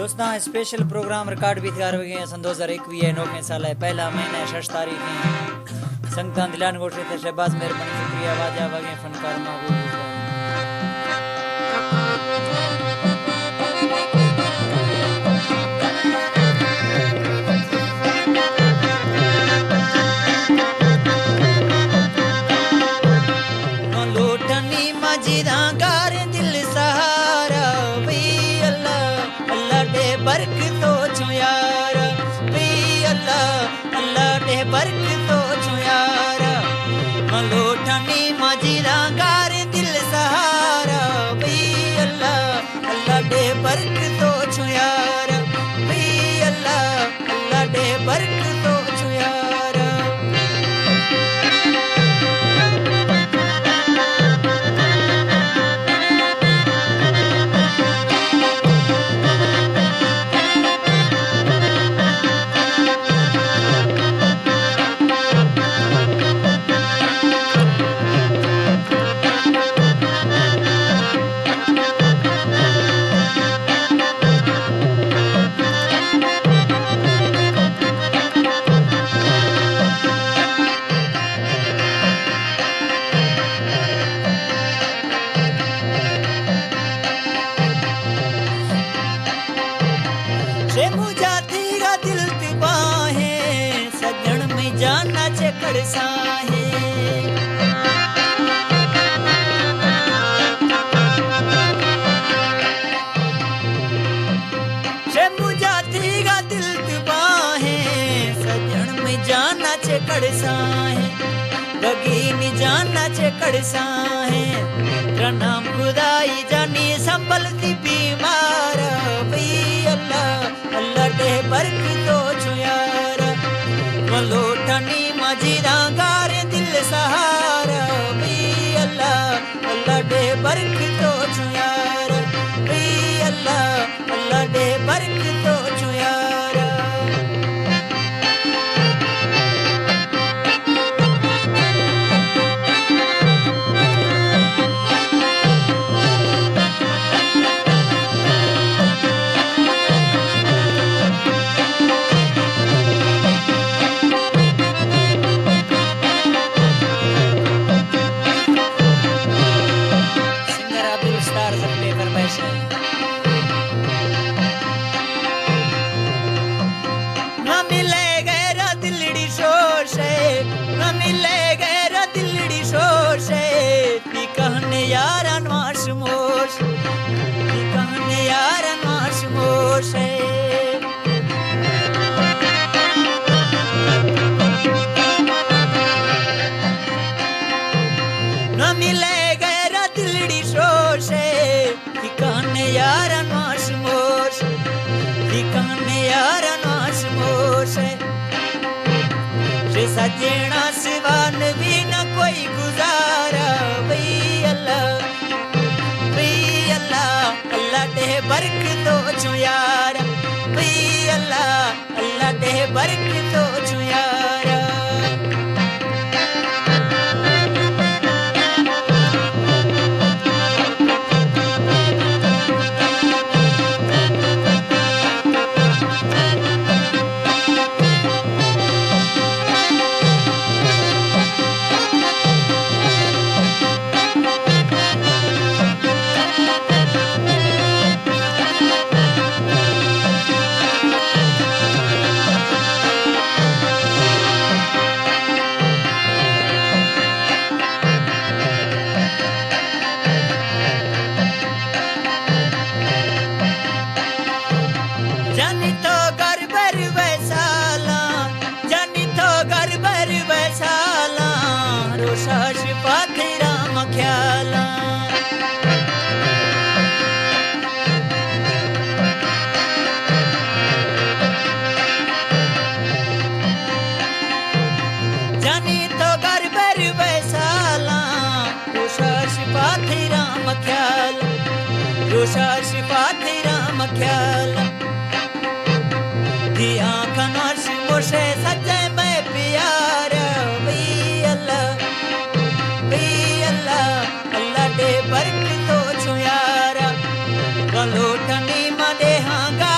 दोस्तां special programme record भी तैयार हो गए हैं सन 2021 नौके साल है पहला महीना है 6 तारीख है संगतान दिलान गोठे थे शहबाज मेहरबानी शुक्रिया वाजा वगे फनकार महबूब नाम खुदाई जानी संभलती बीमार भई अल्लाह अल्लाह दे बरकत तो छुयार मलोटनी मजीरा गारे दिल सहारा भई अल्लाह अल्लाह दे बरकत तो छुयार भई अल्लाह अल्लाह दे बरकत तो छुयार सजना सिवान भी न कोई गुजारा भई अल्लाह अल्लाह दे बरकत तो छुयार भई अल्लाह अल्लाह दे बरकत तो छुयार शिफा तेरा मख्याल दी आँखों नौश मुझे सच्चे में प्यार भई अल्लाह अल्लाह दे बरकत तो छुयारा गलोटनी मदे हांगा